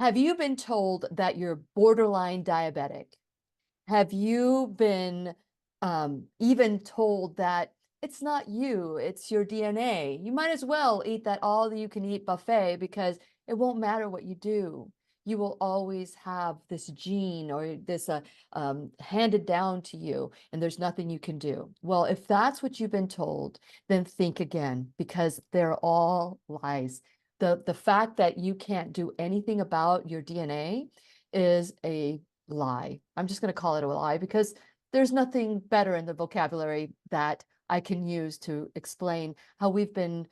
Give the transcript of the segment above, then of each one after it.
Have you been told that you're borderline diabetic? Have you been even told that it's not you, it's your DNA? You might as well eat that all you can eat buffet because it won't matter what you do. You will always have this gene or this handed down to you, and there's nothing you can do. Well, if that's what you've been told, then think again because they're all lies. The fact that you can't do anything about your DNA is a lie. I'm just going to call it a lie because there's nothing better in the vocabulary that I can use to explain how we've been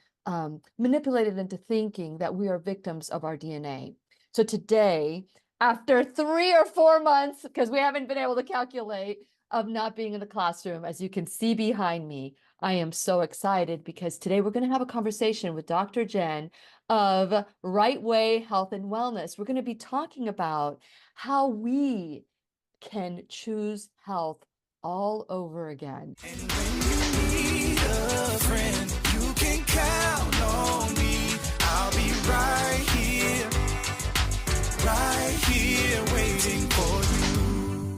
manipulated into thinking that we are victims of our DNA. So today, after 3 or 4 months, because we haven't been able to calculate, of not being in the classroom, as you can see behind me, I am so excited because today we're going to have a conversation with Dr. Jen of Rightway Health and Wellness. We're going to be talking about how we can choose health all over again. And when you need a friend, you can count on me. I'll be right here waiting for you.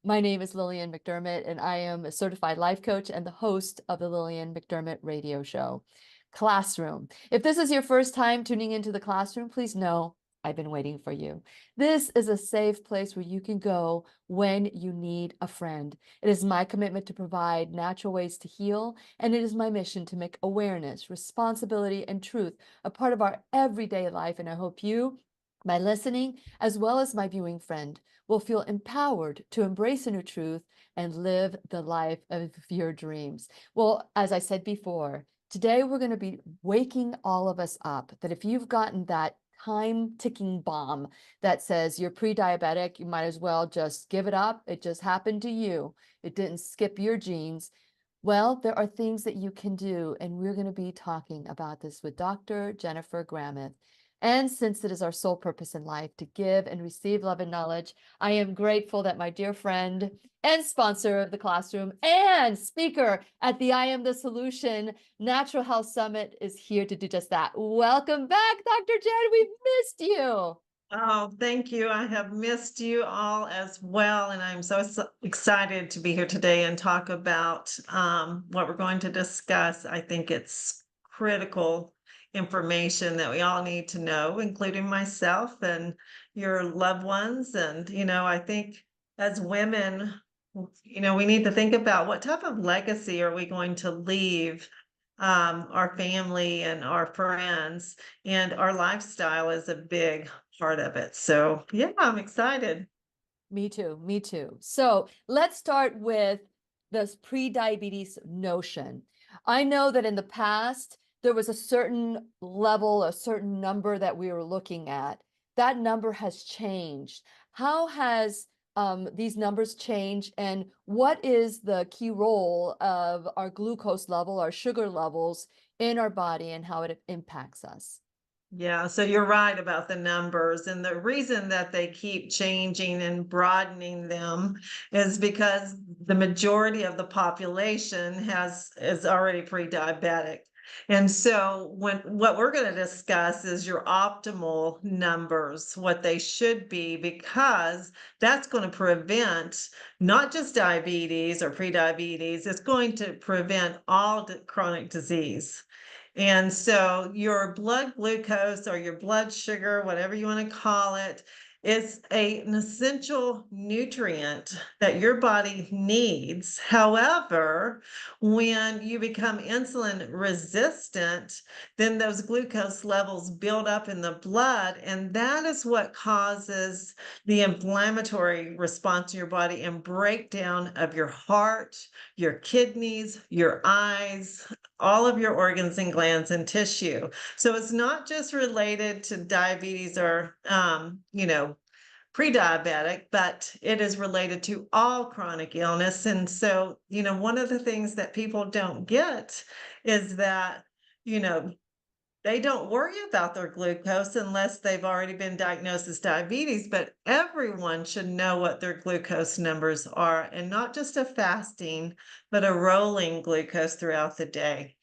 My name is Lillian McDermott, and I am a certified life coach and the host of the Lillian McDermott radio show. Classroom. If this is your first time tuning into the classroom, please know I've been waiting for you. This is a safe place where you can go when you need a friend. It is my commitment to provide natural ways to heal, and it is my mission to make awareness, responsibility, and truth a part of our everyday life. And I hope you, my listening, as well as my viewing friend, will feel empowered to embrace a new truth and live the life of your dreams. Well, as I said before, today we're going to be waking all of us up that if you've gotten that time ticking bomb that says you're pre-diabetic, you might as well just give it up. It just happened to you. It didn't skip your genes. Well, there are things that you can do, and we're going to be talking about this with Dr. Jennifer Gramith. And since it is our sole purpose in life to give and receive love and knowledge, I am grateful that my dear friend and sponsor of the classroom and speaker at the I Am the Solution Natural Health Summit is here to do just that. Welcome back, Dr. Jen. We've missed you. Oh, thank you. I have missed you all as well. And I'm so excited to be here today and talk about what we're going to discuss. I think it's critical information that we all need to know, including myself and your loved ones. And, I think as women, we need to think about what type of legacy are we going to leave our family and our friends, and our lifestyle is a big part of it. So yeah, I'm excited. Me too. Me too. So let's start with this pre-diabetes notion. I know that in the past, there was a certain level, a certain number that we were looking at. That number has changed. How has these numbers changed, and what is the key role of our glucose level, our sugar levels in our body, and how it impacts us? Yeah, so you're right about the numbers. And the reason that they keep changing and broadening them is because the majority of the population is already pre-diabetic. And so what we're going to discuss is your optimal numbers, what they should be, because that's going to prevent not just diabetes or pre-diabetes, it's going to prevent all chronic disease. And so your blood glucose or your blood sugar, whatever you want to call it, is an essential nutrient that your body needs. However, when you become insulin resistant, then those glucose levels build up in the blood, and that is what causes the inflammatory response in your body and breakdown of your heart, your kidneys, your eyes, all of your organs and glands and tissue. So it's not just related to diabetes or, pre-diabetic, but it is related to all chronic illness. And so, one of the things that people don't get is that, they don't worry about their glucose unless they've already been diagnosed as diabetes, but everyone should know what their glucose numbers are, and not just a fasting, but a rolling glucose throughout the day.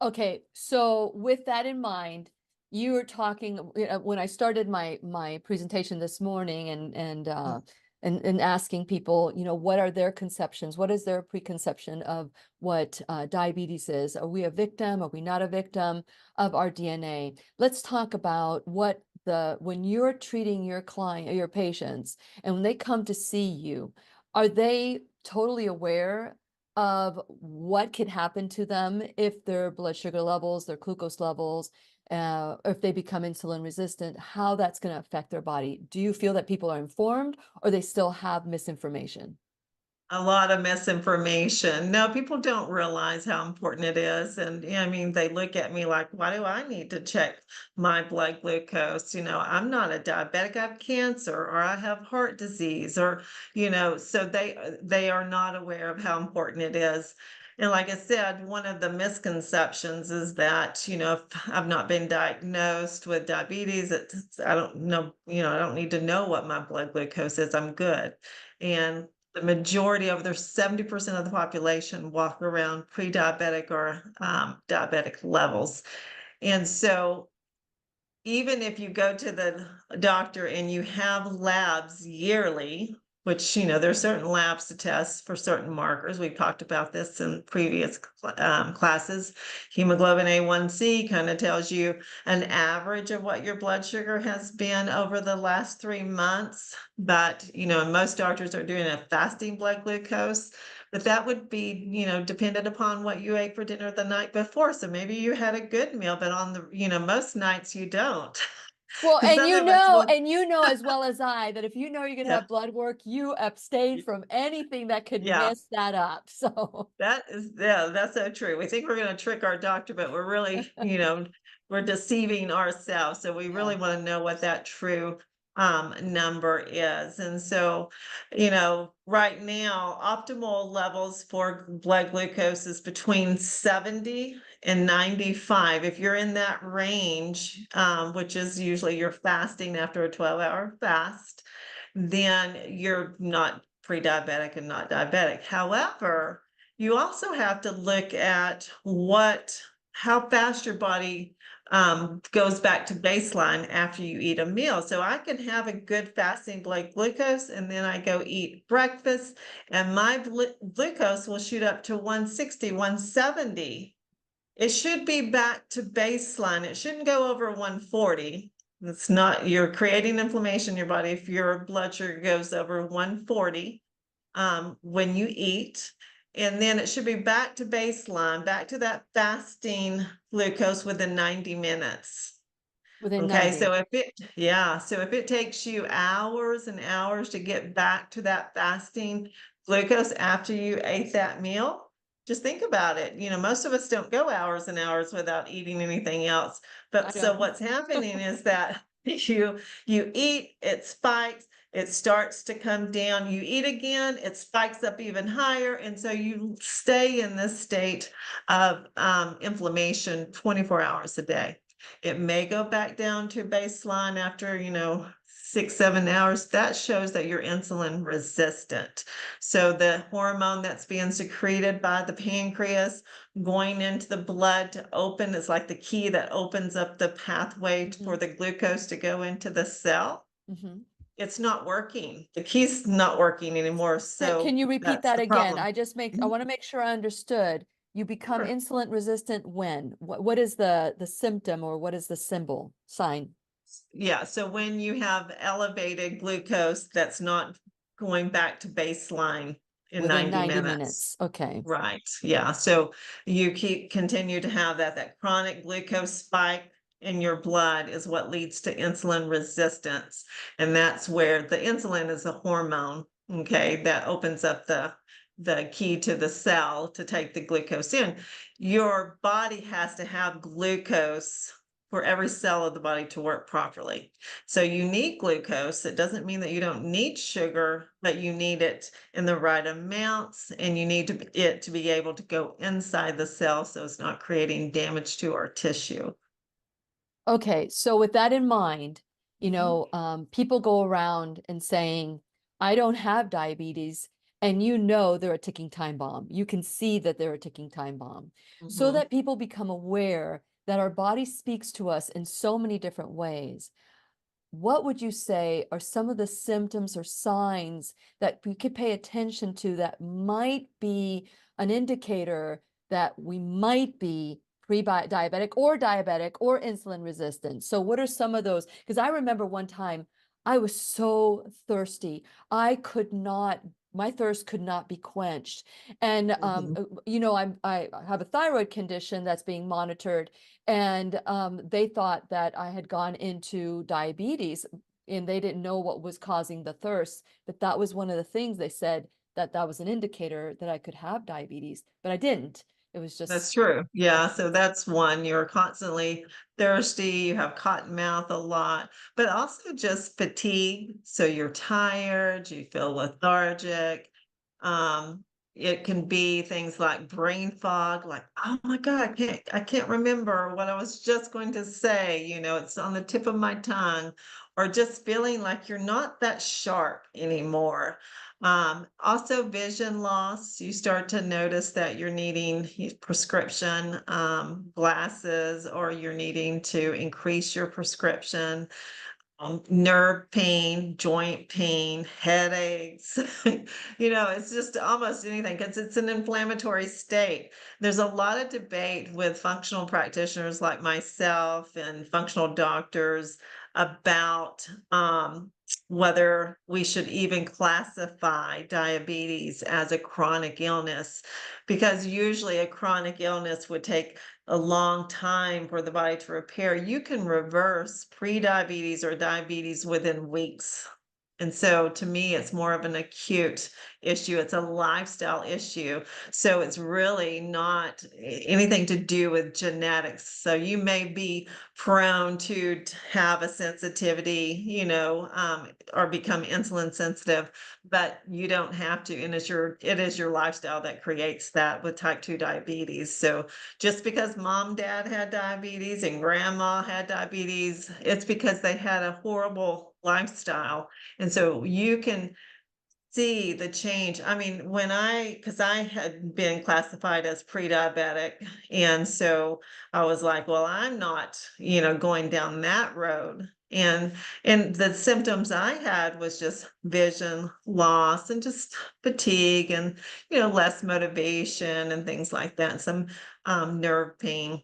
Okay, so with that in mind, you were talking when I started my presentation this morning and asking people, what are their conceptions? What is their preconception of what diabetes is? Are we a victim? Are we not a victim of our DNA? Let's talk about when you're treating your client or your patients, and when they come to see you, are they totally aware of what could happen to them if their blood sugar levels, their glucose levels, or if they become insulin resistant, how that's going to affect their body? Do you feel that people are informed, or they still have misinformation? A lot of misinformation. No, people don't realize how important it is. And yeah, I mean, they look at me like, why do I need to check my blood glucose? I'm not a diabetic, I have cancer, or I have heart disease, or, so they are not aware of how important it is. And like I said, one of the misconceptions is that, if I've not been diagnosed with diabetes, I don't know, I don't need to know what my blood glucose is. I'm good. And the majority of their 70% of the population walk around pre-diabetic or diabetic levels. And so even if you go to the doctor and you have labs yearly, which, there's certain labs to test for certain markers. We've talked about this in previous classes. Hemoglobin A1C kind of tells you an average of what your blood sugar has been over the last 3 months. But, most doctors are doing a fasting blood glucose. But that would be, dependent upon what you ate for dinner the night before. So maybe you had a good meal, but on the, most nights you don't. Well, and Some of us will, as well as I that if you're going to yeah, have blood work, you abstain from anything that could yeah, mess that up. So, that's so true. We think we're going to trick our doctor, but we're really, we're deceiving ourselves. So we yeah. really want to know what that true number is. And so, right now, optimal levels for blood glucose is between 70 and 95. If you're in that range, which is usually you're fasting after a 12-hour fast, then you're not pre-diabetic and not diabetic. However, you also have to look at how fast your body goes back to baseline after you eat a meal. So I can have a good fasting blood glucose, and then I go eat breakfast, and my glucose will shoot up to 160, 170. It should be back to baseline. It shouldn't go over 140. It's not, you're creating inflammation in your body if your blood sugar goes over 140 when you eat. And then it should be back to baseline, back to that fasting glucose within 90 minutes. Within Okay, 90. so if it takes you hours and hours to get back to that fasting glucose after you ate that meal, just think about it. Most of us don't go hours and hours without eating anything else. I But so don't. what's happening is that you eat, it spikes, it starts to come down. You eat again, it spikes up even higher, and so you stay in this state of inflammation 24 hours a day. It may go back down to baseline after, 6, 7 hours. That shows that you're insulin resistant. So the hormone that's being secreted by the pancreas going into the blood to open is like the key that opens up the pathway for the glucose to go into the cell. Mhm. It's not working. The key's not working anymore. Can So you repeat that's that the again? problem. I want to make sure I understood. You become Sure. insulin resistant when? What is the symptom, or what is the symbol sign? Yeah, so when you have elevated glucose that's not going back to baseline in Within 90 90 minutes. minutes. Okay. Right. Yeah. So you continue to have that chronic glucose spike in your blood is what leads to insulin resistance. And that's where the insulin is a hormone, okay, that opens up the key to the cell to take the glucose in. Your body has to have glucose for every cell of the body to work properly. So you need glucose. It doesn't mean that you don't need sugar, but you need it in the right amounts, and you need it to be able to go inside the cell so it's not creating damage to our tissue. Okay, so with that in mind, Mhm. people go around and saying, I don't have diabetes, and they're a ticking time bomb. You can see that they're a ticking time bomb. So Mhm. that people become aware that our body speaks to us in so many different ways. What would you say are some of the symptoms or signs that we could pay attention to that might be an indicator that we might be pre-diabetic or diabetic or insulin resistant? So what are some of those? Because I remember one time I was so thirsty. My thirst could not be quenched. And Mhm. I have a thyroid condition that's being monitored, and they thought that I had gone into diabetes, and they didn't know what was causing the thirst. But that was one of the things they said, that was an indicator that I could have diabetes, but I didn't. It was That's just, true. Yeah, so that's one. You're constantly thirsty, you have cotton mouth a lot, but also just fatigue. So you're tired, you feel lethargic. Um, it can be things like brain fog, like, oh my God, I can't remember what I was just going to say, it's on the tip of my tongue, or just feeling like you're not that sharp anymore. Also vision loss. You start to notice that you're needing prescription glasses, or you're needing to increase your prescription. Nerve pain, joint pain, headaches. It's just almost anything because it's an inflammatory state. There's a lot of debate with functional practitioners like myself and functional doctors about whether we should even classify diabetes as a chronic illness, because usually a chronic illness would take a long time for the body to repair. You can reverse pre-diabetes or diabetes within weeks. And so to me, it's more of an acute issue. It's a lifestyle issue. So it's really not anything to do with genetics. So you may be prone to have a sensitivity, or become insulin sensitive, but you don't have to. And it is your lifestyle that creates that with type 2 diabetes. So just because mom, dad had diabetes and grandma had diabetes, it's because they had a horrible lifestyle. And so you can see the change. I mean, because I had been classified as pre-diabetic, and so I was like, well, I'm not, going down that road. And the symptoms I had was just vision loss and just fatigue and, less motivation and things like that, some nerve pain.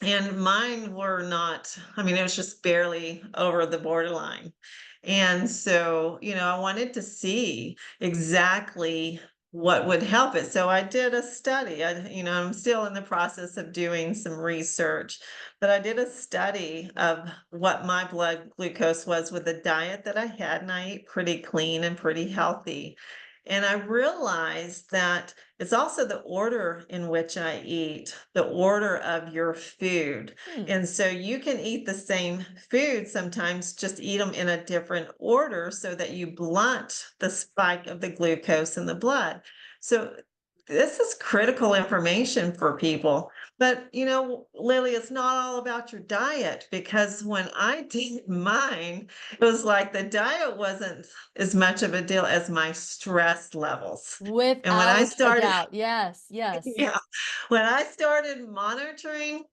And mine were not, I mean, it was just barely over the borderline. And so, I wanted to see exactly what would help it. So I did a study. I'm still in the process of doing some research, but I did a study of what my blood glucose was with the diet that I had, and I eat pretty clean and pretty healthy. And I realized that it's also the order in which I eat, the order of your food. hmm, And so you can eat the same food sometimes, just eat them in a different order so that you blunt the spike of the glucose in the blood. So this is critical information for people. But, Lily, it's not all about your diet, because when I did mine, it was like the diet wasn't as much of a deal as my stress levels. And when I without a started, doubt. Yes, yes. yeah, when I started monitoring,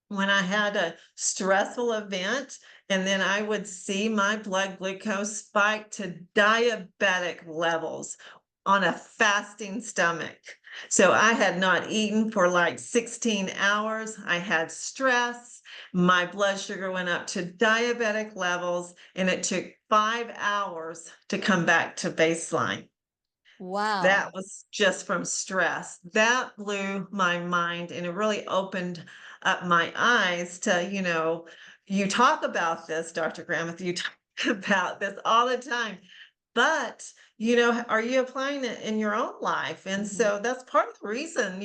when I had a stressful event, and then I would see my blood glucose spike to diabetic levels on a fasting stomach. So I had not eaten for like 16 hours. I had stress. My blood sugar went up to diabetic levels, and it took 5 hours to come back to baseline. That Wow. was just from stress. That blew my mind, and it really opened up my eyes to, you talk about this, Dr. Gramith, you talk about this all the time, but, are you applying it in your own life? And Mhm. so that's part of the reason,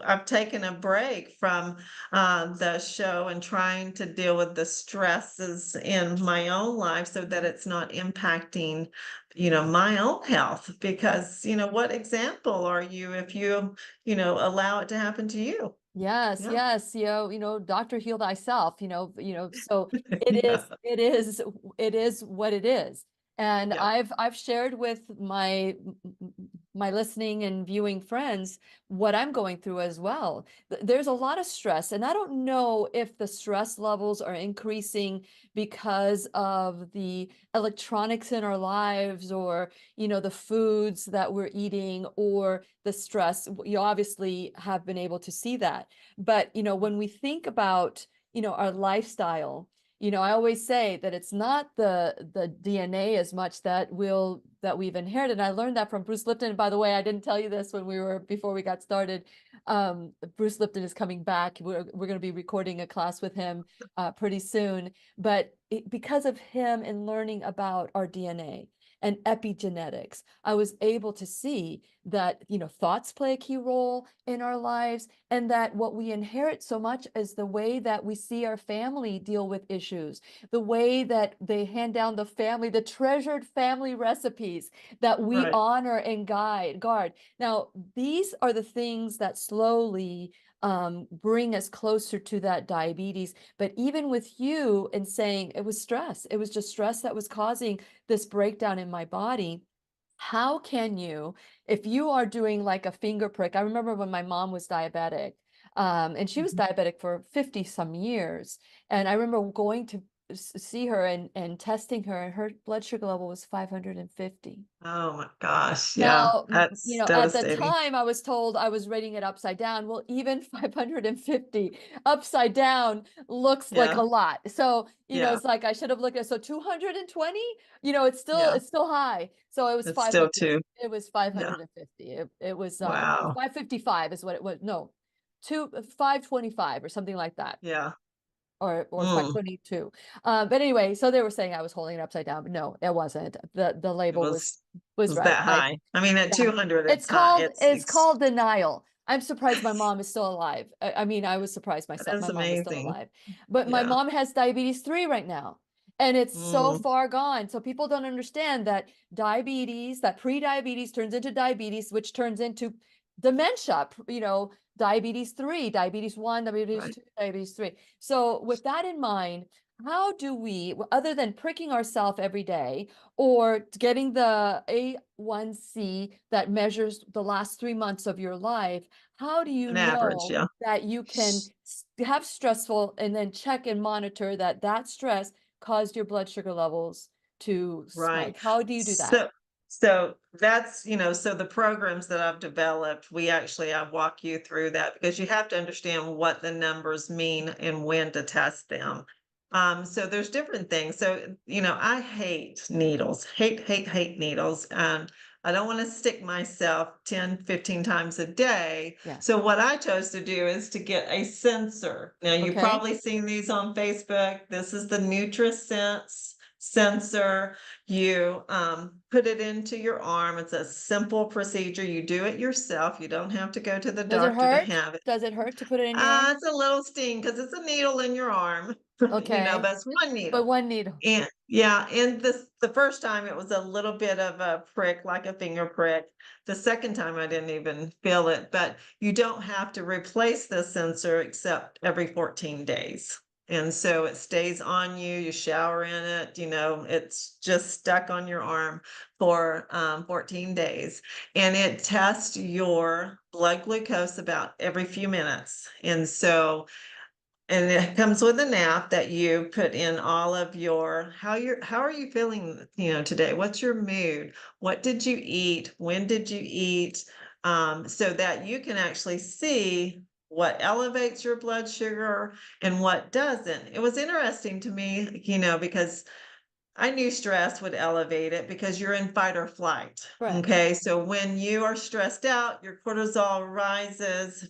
I've taken a break from the show and trying to deal with the stresses in my own life so that it's not impacting my own health, because, what example are you if allow it to happen to you? Yes, Yeah. yes, doctor, heal thyself, so it Yeah. is, it is what it is. And Yeah. I've shared with my my listening and viewing friends what I'm going through as well. There's a lot of stress, and I don't know if the stress levels are increasing because of the electronics in our lives, or the foods that we're eating, or the stress. You obviously have been able to see that. But when we think about our lifestyle, I always say that it's not the DNA as much that we've inherited. I learned that from Bruce Lipton. And by the way, I didn't tell you this before we got started. Bruce Lipton is coming back. We're going to be recording a class with him pretty soon. But because of him and learning about our DNA and epigenetics, I was able to see that, thoughts play a key role in our lives, and that what we inherit so much is the way that we see our family deal with issues, the way that they hand down the treasured family recipes that we Right. honor and guard. Now, these are the things that slowly bring us closer to that diabetes. But even with you and saying it was stress, it was just stress that was causing this breakdown in my body. How can you, if you are doing like a finger prick? I remember when my mom was diabetic, and she was diabetic for 50 some years. And I remember going to see her and testing her, and her blood sugar level was 550. Oh my gosh. Yeah. Now, That's at the devastating. time I was told I was rating it upside down. Well, even 550 upside down looks like Yeah. a lot. So, Yeah. it's like I should have looked at, so 220, Yeah. it's still high. So it was It's still 500. too. It was Yeah. 550. It was Wow. 555 is what it was. No, 525 or something like that, Yeah. or Mm. 522. But anyway, so they were saying I was holding it upside down, but no, it wasn't. The It label was was right. that high. I mean, at Yeah. 200, It's it's high. called it's called denial. I'm surprised my mom is still alive. I mean, I was surprised That myself. is My mom is still amazing. alive. But my Yeah. mom has diabetes 3 right now. And it's so Mm. far gone. So people don't understand that diabetes, that pre-diabetes turns into diabetes, which turns into dementia, diabetes 3, diabetes 1, diabetes Right. 2, diabetes 3. So with that in mind, how do we, other than pricking ourselves every day, or getting the A1C that measures the last 3 months of your life, how do you An average. know Yeah. that you can have stressful and then check and monitor that stress caused your blood sugar levels to Right. spike? How do you do that? So that's, so the programs that I've developed, I walk you through that, because you have to understand what the numbers mean and when to test them. So there's different things. So, I hate needles, hate needles. I don't want to stick myself 10, 15 times a day. Yeah. So what I chose to do is to get a sensor. Now, you've Okay. probably seen these on Facebook. This is the NutriSense sensor. You put it into your arm. It's a simple procedure. You do it yourself. You don't have to go to the Does it doctor to hurt? have it. Does it hurt to put it in your arm? It's a little sting because it's a needle in your arm. Okay. That's one But needle. one needle. And yeah, and the first time it was a little bit of a prick, like a finger prick. The second time I didn't even feel it, but you don't have to replace the sensor except every 14 days. And so it stays on you, you shower in it, it's just stuck on your arm for 14 days. And it tests your blood glucose about every few minutes. And it comes with an app that you put in all of how are you feeling, today? What's your mood? What did you eat? When did you eat? So that you can actually see what elevates your blood sugar and what doesn't. It was interesting to me, because I knew stress would elevate it because you're in fight or flight. Correct. Okay. So when you are stressed out, your cortisol rises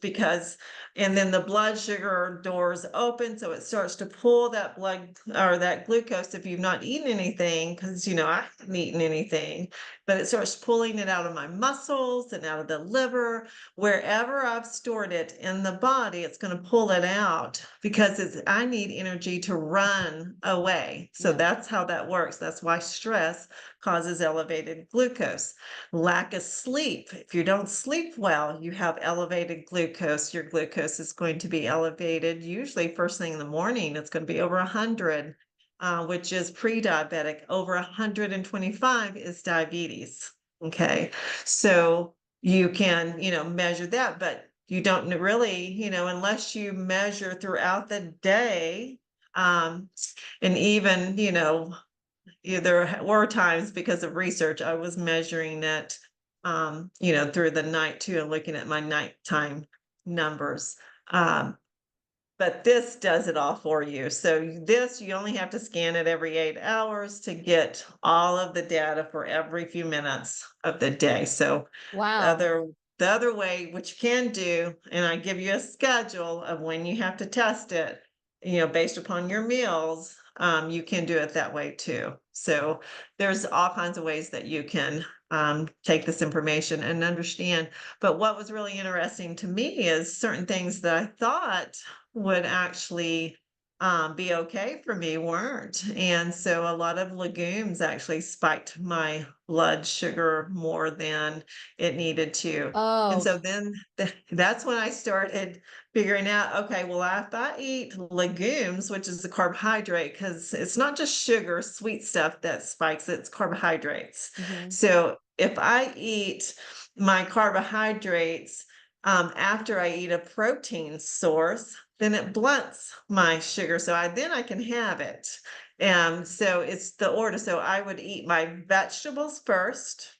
and then the blood sugar doors open. So it starts to pull that blood or that glucose if you've not eaten anything, because, I haven't eaten anything, but it starts pulling it out of my muscles and out of the liver. Wherever I've stored it in the body, it's going to pull it out because I need energy to run away. So Yeah. that's how that works. That's why stress causes elevated glucose. Lack of sleep. If you don't sleep well, you have elevated glucose. Your glucose is going to be elevated. Usually first thing in the morning, it's going to be over 100, which is pre-diabetic. Over 125 is diabetes. Okay. So you can, measure that, but you don't really, unless you measure throughout the day. And even, there were times because of research, I was measuring it, through the night too, and looking at my nighttime numbers. Um, but this does it all for you. So this, you only have to scan it every 8 hours to get all of the data for every few minutes of the day. So the Wow. other the other way, which you can do, and I give you a schedule of when you have to test it, based upon your meals, you can do it that way too. So there's all kinds of ways that you can take this information and understand. But what was really interesting to me is certain things that I thought would actually be okay for me weren't. And so a lot of legumes actually spiked my blood sugar more than it needed to. And Oh, so then that's when I started figuring out, okay, well, if I eat legumes, which is the carbohydrate, because it's not just sugar, sweet stuff that spikes, it's carbohydrates. mhm. So if I eat my carbohydrates after I eat a protein source, then it blunts my sugar. So then I can have it. And so it's the order. So I would eat my vegetables first,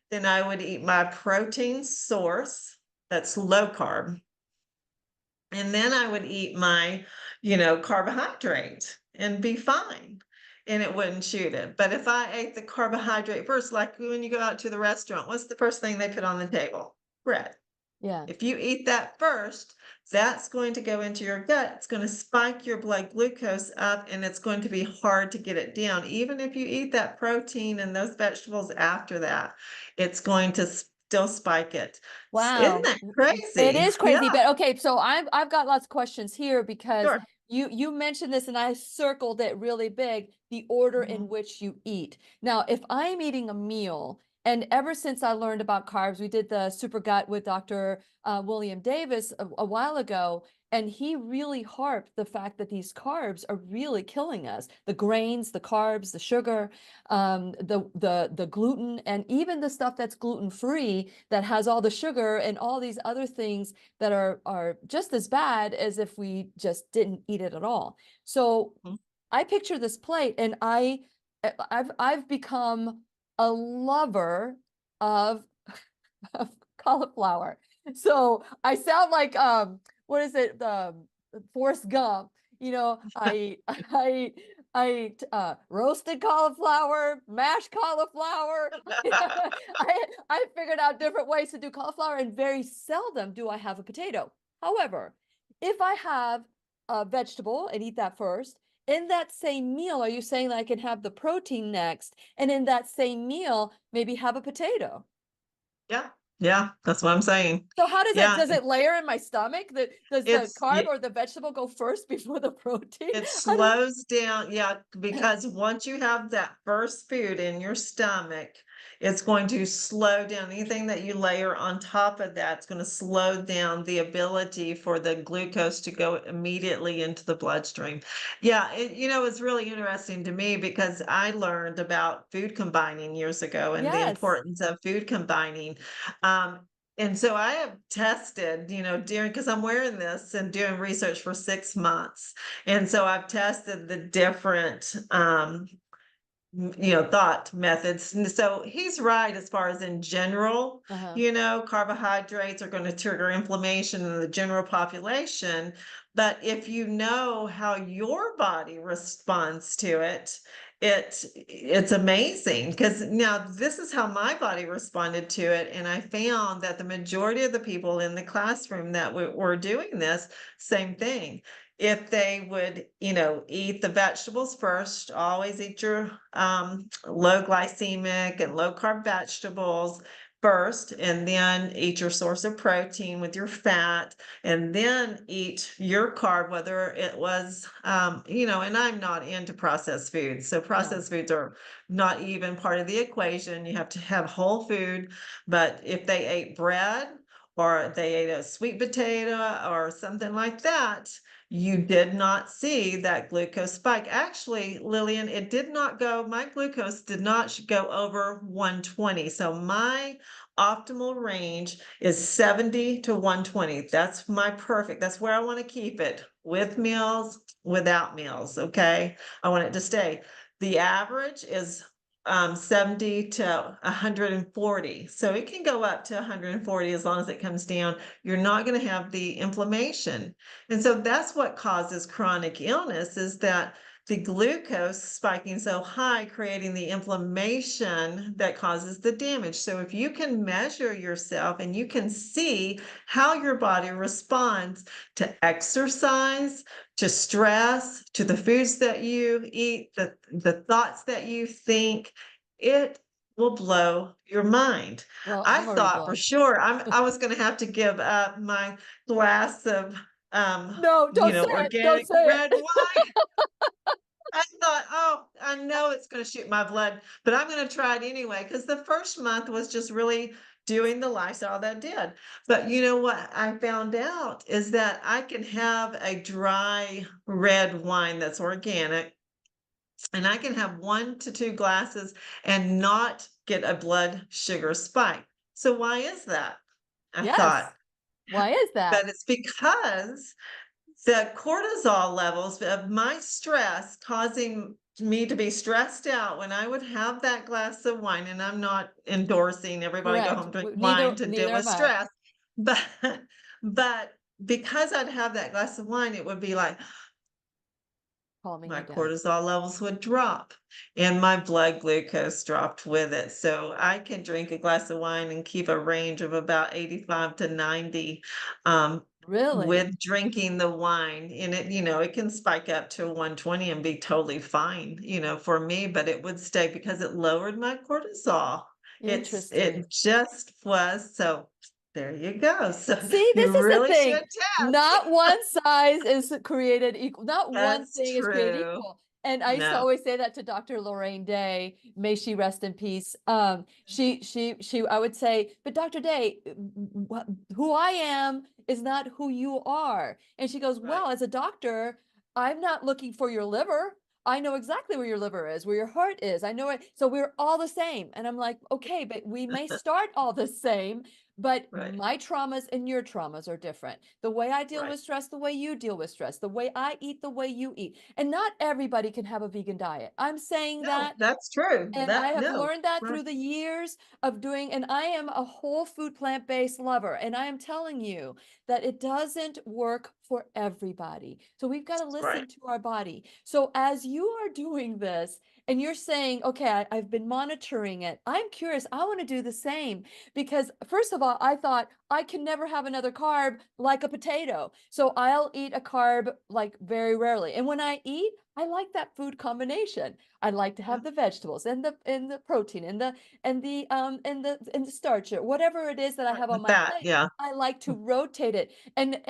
then I would eat my protein source that's low carb. And then I would eat my, carbohydrate and be fine. And it wouldn't shoot it. But if I ate the carbohydrate first, like when you go out to the restaurant, what's the first thing they put on the table? Bread. Yeah. If you eat that first, that's going to go into your gut. It's going to spike your blood glucose up, and it's going to be hard to get it down. Even if you eat that protein and those vegetables after that, it's going to still spike it. Isn't Wow. that It crazy? is Yeah, crazy, but okay, so I've got lots of questions here because sure. you mentioned this and I circled it really big, the order in Mhm. which you eat. Now, if I'm eating a meal, and ever since I learned about carbs, we did the super gut with Dr. William Davis a while ago, and he really harped the fact that these carbs are really killing us. The grains, the carbs, the sugar, the gluten, and even the stuff that's gluten free that has all the sugar and all these other things that are just as bad as if we just didn't eat it at all. So Mhm. I picture this plate, and I've become a lover of of cauliflower. So I sound like what is it? Forrest Gump. I I eat roasted cauliflower, mashed cauliflower. I figured out different ways to do cauliflower, and very seldom do I have a potato. However, if I have a vegetable and eat that first, in that same meal, are you saying that I can have the protein next, and in that same meal, maybe have a potato? Yeah, yeah, that's what I'm saying. So how Yeah, does it layer in my stomach? Does the it's carb or the vegetable go first before the protein? it I don't. slows down, yeah, because once you have that first food in your stomach, it's going to slow down anything that you layer on top of that. It's going to slow down the ability for the glucose to go immediately into the bloodstream. Yeah, it's really interesting to me because I learned about food combining years ago and the Yes. importance of food combining. Um, and so I have tested, during because I'm wearing this and doing research for 6 months. And so I've tested the different thought methods. And so he's right as far as in general, Uh-huh. carbohydrates are going to trigger inflammation in the general population. But if you know how your body responds to it, it's amazing because now this is how my body responded to it. And I found that the majority of the people in the classroom that were doing this, same thing. If they would, eat the vegetables first, always eat your low glycemic and low carb vegetables first, and then eat your source of protein with your fat, and then eat your carb, whether it was, and I'm not into processed foods. So Yeah. processed foods are not even part of the equation. You have to have whole food. But if they ate bread, or they ate a sweet potato or something like that, you did not see that glucose spike. Actually, Lillian, it did not go, my glucose did not go over 120. So my optimal range is 70 to 120. That's my perfect, that's where I want to keep it, with meals, without meals, okay? I want it to stay. The average is 70 to 140. So it can go up to 140 as long as it comes down. You're not going to have the inflammation. And so that's what causes chronic illness, is that the glucose spiking so high, creating the inflammation that causes the damage. So if you can measure yourself and you can see how your body responds to exercise, to stress, to the foods that you eat, the thoughts that you think, it will blow your mind. Well, I I'm already thought for blown. sure I was going to have to give up my glass of No, don't say it. Don't organic say red it. wine. I thought, oh, I know it's going to shoot my blood, but I'm going to try it anyway, because the first month was just really doing the lifestyle that did. But you know what I found out is that I can have a dry red wine that's organic, and I can have 1 to 2 glasses and not get a blood sugar spike. So why is that? I Yes. thought, Why is that? but it's because the cortisol levels of my stress causing me to be stressed out when I would have that glass of wine, and I'm not endorsing everybody go Correct. home drink Neither wine to deal neither with am I. stress, but but because I'd have that glass of wine, it would be like Calming my you down. cortisol levels would drop and my blood glucose dropped with it. So I can drink a glass of wine and keep a range of about 85 to 90 Really? with drinking the wine. And it, it can spike up to 120 and be totally fine, for me, but it would stay because it lowered my cortisol. It Interesting. just was. So there you go. So See, you this is the really thing. should test. Not one size is created equal. Not one That's thing is created true. equal. And I used to No. always say that to Dr. Lorraine Day, may she rest in peace. I would say, but Dr. Day, who I am is not who you are. And she goes, Right. well, as a doctor, I'm not looking for your liver. I know exactly where your liver is, where your heart is. I know it. So we're all the same. And I'm like, okay, but we may start all the same, but Right. my traumas and your traumas are different. The way I deal Right. with stress, the way you deal with stress, the way I eat, the way you eat. And not everybody can have a vegan diet. I'm saying No, that, that's true. and I That have no. learned that Right. through the years of doing, and I am a whole food plant-based lover. And I am telling you that it doesn't work for everybody. So we've got to Right. listen to our body. So as you are doing this and you're saying, okay, I've been monitoring it, I'm curious, I want to do the same. Because first of all, I thought I can never have another carb like a potato. So I'll eat a carb like very rarely. And when I eat, I like that food combination. I like to Yeah. have the vegetables and the protein and the starch or whatever it is that I Right. have The on my fat. plate. Yeah. I like to rotate it. And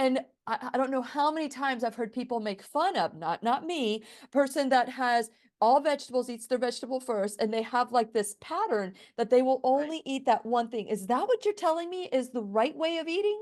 I don't know how many times I've heard people make fun of, not me, person that has all vegetables, eats their vegetable first, and they have like this pattern that they will Right. only eat that one thing. Is that what you're telling me is the right way of eating?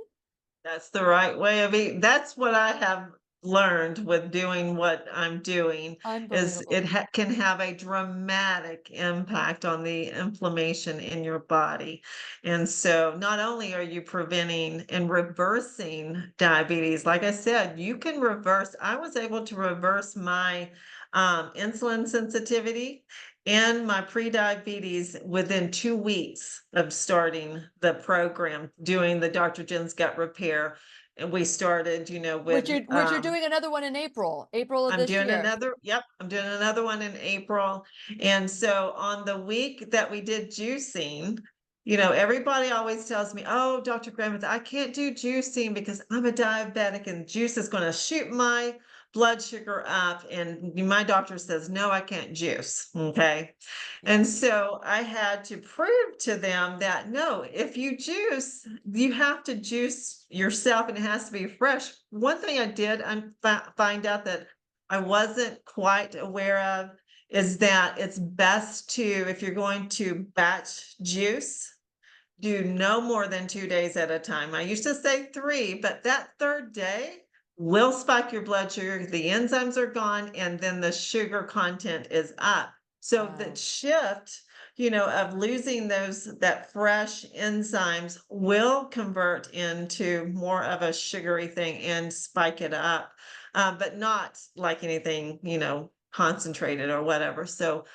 That's the right way of eating. That's what I have learned with doing what I'm doing, is Unbelievable. it can have a dramatic impact on the inflammation in your body. And so not only are you preventing and reversing diabetes, like I said, you can reverse. I was able to reverse my insulin sensitivity and my pre-diabetes within 2 weeks of starting the program, doing the Dr. Jen's gut repair. And we started, Which you're doing another one in April of I'm this doing year. another, yep, I'm doing another one in April. And so on the week that we did juicing, everybody always tells me, oh, Dr. Gramith, I can't do juicing because I'm a diabetic and juice is going to shoot my blood sugar up. And my doctor says, no, I can't juice. Okay. Yeah. And so I had to prove to them that no, if you juice, you have to juice yourself and it has to be fresh. One thing I did find out that I wasn't quite aware of is that it's best to, if you're going to batch juice, do no more than 2 days at a time. I used to say 3, but that 3rd day will spike your blood sugar. The enzymes are gone, and then the sugar content is up. So the Wow. shift, of losing that fresh enzymes will convert into more of a sugary thing and spike it up, but not like anything, concentrated or whatever. So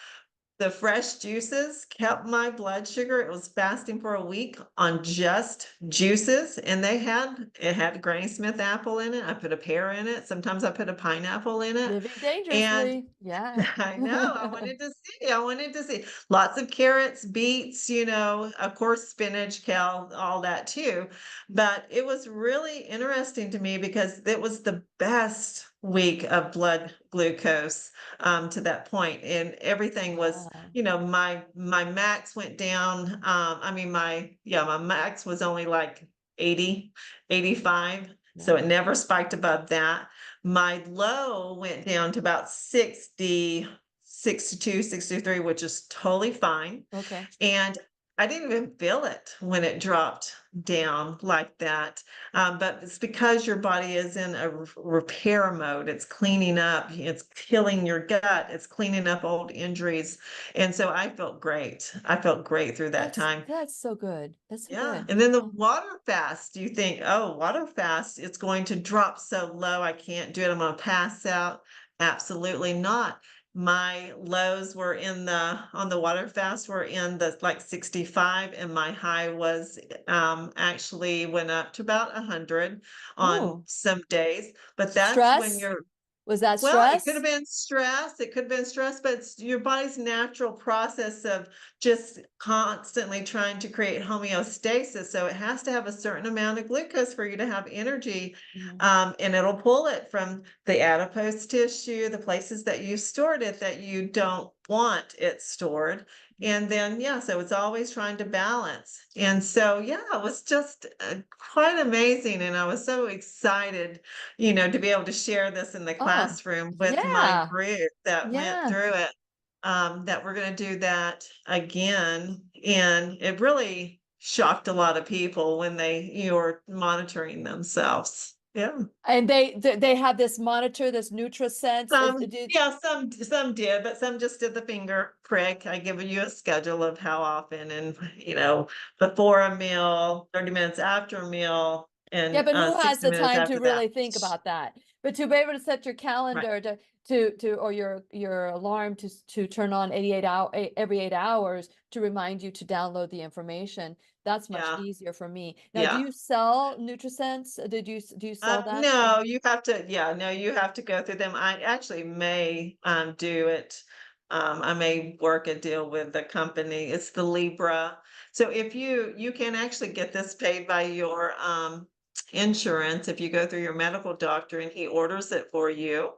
the fresh juices kept my blood sugar. It was fasting for a week on just juices, and it had Granny Smith apple in it. I put a pear in it. Sometimes I put a pineapple in it. Living And dangerously. Yeah. I know, I wanted to see lots of carrots, beets, of course, spinach, kale, all that too. But it was really interesting to me because it was the best week of blood glucose to that point, and everything was, Wow. my max went down. I mean, my max was only like 80, 85. So Yeah. it never spiked above that. My low went down to about 60, 62, 63, which is totally fine. Okay. And I didn't even feel it when it dropped down like that. But it's because your body is in a repair mode. It's cleaning up, it's killing your gut, it's cleaning up old injuries. And so I felt great. I felt great through that time. That's so good. That's so Yeah, good. and then the water fast, you think, "Oh, water fast, it's going to drop so low, I can't do it, I'm gonna pass out." Absolutely not. My lows were on the water fast were in the, like, 65, and my high was, actually went up to about 100 on Ooh. some days, but that's when Stress? you're Was that well, it could stress? have been stress. It could have been stress, but it's your body's natural process of just constantly trying to create homeostasis. So it has to have a certain amount of glucose for you to have energy. Mhm. And it'll pull it from the adipose tissue, the places that you stored it that you don't want it stored. And then, yeah, so it's always trying to balance. And so, yeah, it was just quite amazing. And I was so excited to be able to share this in the Oh, classroom with my yeah. group that went Yeah. through it, that we're going to do that again. And it really shocked a lot of people when they were monitoring themselves. Yeah. And they have this monitor, this NutriSense. Some did, but some just did the finger prick. I give you a schedule of how often and, before a meal, 30 minutes after a meal, Yeah, and but who has 60 the minutes time to after that. really think about that? But to be able to set your Right. calendar to or your alarm to turn on every 8 hours to remind you to download the information, that's much Yeah. easier for me. Now, do Yeah. you sell NutriSense? Do you sell that? No, you have to, yeah, no, you have to go through them. I actually may do it. I may work a deal with the company. It's the Libra. So if you can actually get this paid by your insurance if you go through your medical doctor and he orders it for you.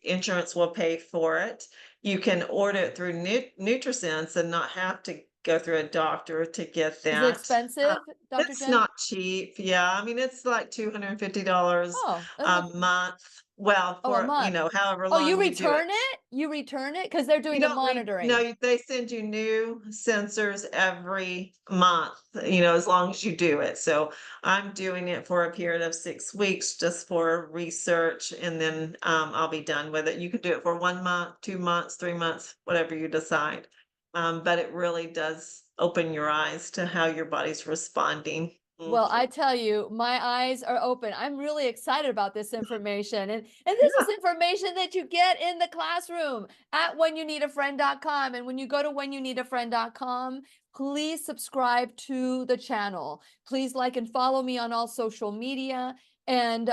Insurance will pay for it. You can order it through NutriSense and not have to go through a doctor to get Is it that. expensive, Dr. It's Jen? not cheap. Yeah, I mean, it's like $250 Oh, a month. Well, oh, a for, month. however Oh, you long you do it. return it? You return it because they're You doing the don't no, monitoring. they send you new sensors every month, as long as you do it. So I'm doing it for a period of 6 weeks just for research, and then I'll be done with it. You can do it for 1 month, 2 months, 3 months, whatever you decide. But it really does open your eyes to how your body's responding. Well, I Mhm. tell you, my eyes are open. I'm really excited about this information. And this Yeah. is information that you get in the classroom at whenyouneedafriend.com. And when you go to whenyouneedafriend.com, please subscribe to the channel. Please like and follow me on all social media. And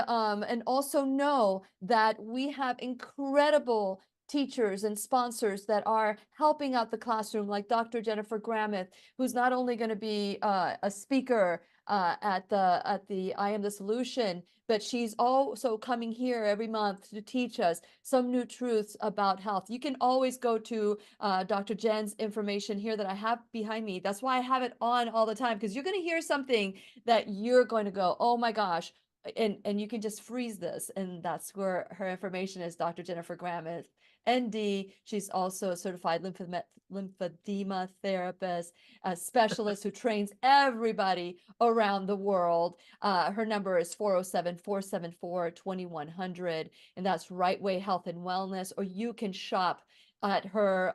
also know that we have incredible teachers and sponsors that are helping out the classroom, like Dr. Jennifer Gramith, who's not only going to be a speaker at the I Am the Solution, but she's also coming here every month to teach us some new truths about health. You can always go to Dr. Jen's information here that I have behind me. That's why I have it on all the time, because you're going to hear something that you're going to go, oh my gosh. And you can just freeze this, and that's where her information is, Dr. Jennifer Gramith. ND. She's also a certified lymphedema therapist, a specialist who trains everybody around the world. Her number is 407-474-2100, and that's Rightway Health and Wellness. Or you can shop at her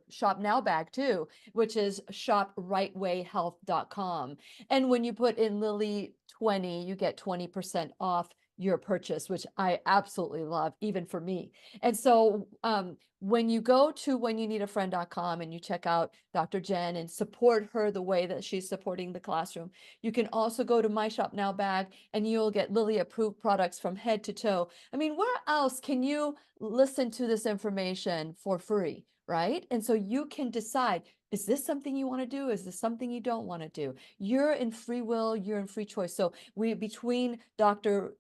Shop Now bag too, which is shoprightwayhealth.com. And when you put in Lily 20, you get 20% off your purchase, which I absolutely love, even for me. And so when you go to whenyouneedafriend.com and you check out Dr. Jen and support her the way that she's supporting the classroom, you can also go to my Shop Now bag and you'll get Lily approved products from head to toe. I mean, where else can you listen to this information for free? Right? And so you can decide, is this something you want to do? Is this something you don't want to do? You're in free will, you're in free choice. So between Dr.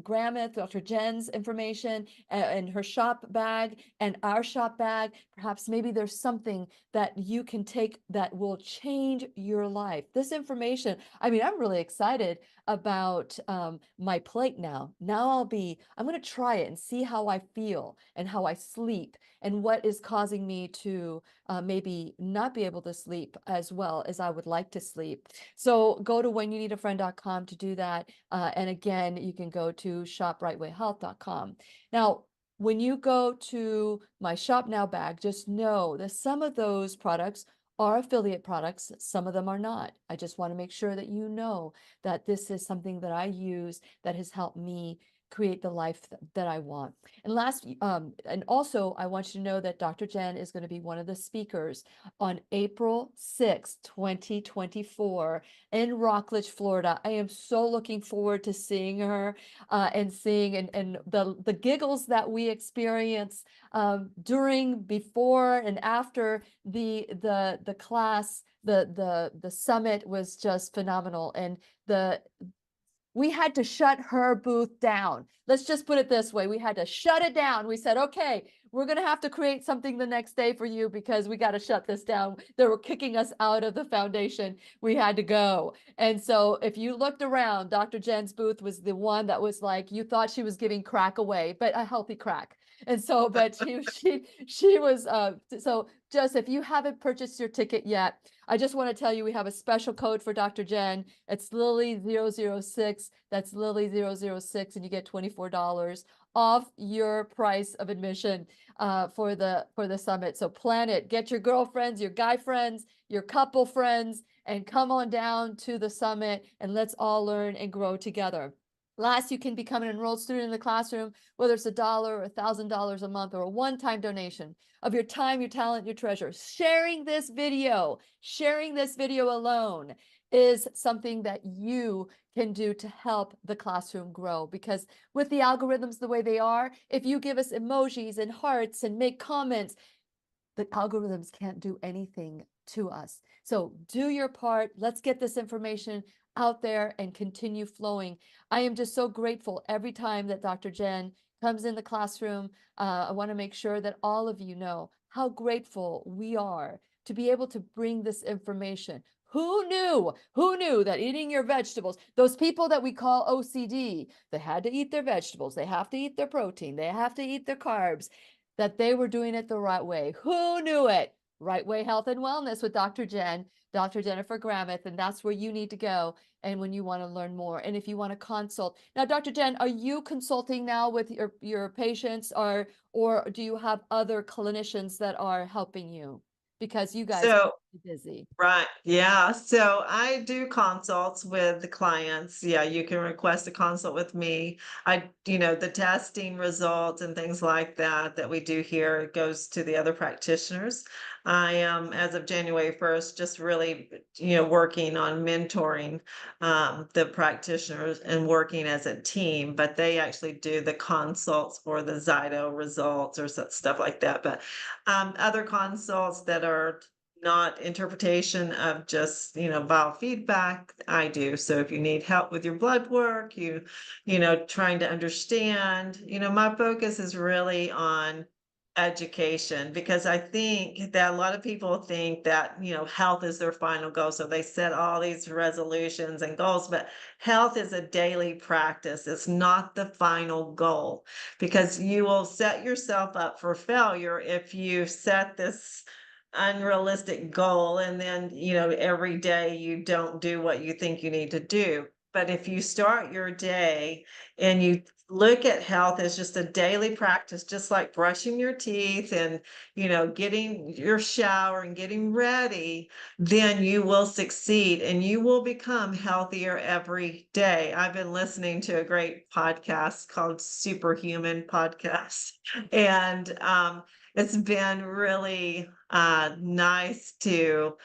Gramith, Dr. Jen's information and her shop bag and our shop bag, perhaps maybe there's something that you can take that will change your life. This information, I mean, I'm really excited about my plate now. Now I'm going to try it and see how I feel and how I sleep and what is causing me to maybe not be able to sleep as well as I would like to sleep. So go to whenyouneedafriend.com to do that. And again, you can go to shoprightwayhealth.com. Now, when you go to my Shop Now bag, just know that some of those products are affiliate products. Some of them are not. I just want to make sure that you know that this is something that I use that has helped me create the life that I want. And and also I want you to know that Dr. Jen is going to be one of the speakers on April 6th, 2024 in Rockledge, Florida. I am so looking forward to seeing her and seeing and the giggles that we experience during, before, and after the class. The summit was just phenomenal, and we had to shut her booth down. Let's just put it this way. We had to shut it down. We said, okay, we're going to have to create something the next day for you because we got to shut this down. They were kicking us out of the foundation. We had to go. And so if you looked around, Dr. Jen's booth was the one that was like, you thought she was giving crack away, but a healthy crack. And so, but she was, so just if you haven't purchased your ticket yet, I just want to tell you, we have a special code for Dr. Jen. It's Lily006. That's Lily006, and you get $24 off your price of admission for the summit. So plan it. Get your girlfriends, your guy friends, your couple friends, and come on down to the summit, and let's all learn and grow together. Last, you can become an enrolled student in the classroom, whether it's $1 or $1,000 a month or a one-time donation of your time, your talent, your treasure. Sharing this video alone is something that you can do to help the classroom grow. Because with the algorithms the way they are, if you give us emojis and hearts and make comments, the algorithms can't do anything to us. So do your part. Let's get this information out there and continue flowing. I am just so grateful every time that Dr. Jen comes in the classroom. I want to make sure that all of you know how grateful we are to be able to bring this information. Who knew that eating your vegetables, those people that we call OCD, they had to eat their vegetables, they have to eat their protein, they have to eat their carbs, that they were doing it the right way. Who knew it? Rightway Health and Wellness with Dr. Jen, Dr. Jennifer Gramith, and that's where you need to go. And when you want to learn more, and if you want to consult now, Dr. Jen, are you consulting now with your patients, or do you have other clinicians that are helping you? Because you guys are busy. Right. Yeah. So I do consults with the clients. Yeah. You can request a consult with me. The testing results and things like that we do here, it goes to the other practitioners. I am, as of January 1st, just really, working on mentoring the practitioners and working as a team, but they actually do the consults for the ZYTO results or stuff like that. But other consults that are not interpretation of just, biofeedback, I do. So if you need help with your blood work, trying to understand, my focus is really on education, because I think that a lot of people think that, health is their final goal. So they set all these resolutions and goals, but health is a daily practice. It's not the final goal, because you will set yourself up for failure if you set this unrealistic goal and then, every day you don't do what you think you need to do. But if you start your day and you look at health as just a daily practice, just like brushing your teeth and, getting your shower and getting ready, then you will succeed and you will become healthier every day. I've been listening to a great podcast called Superhuman Podcast. And it's been really nice to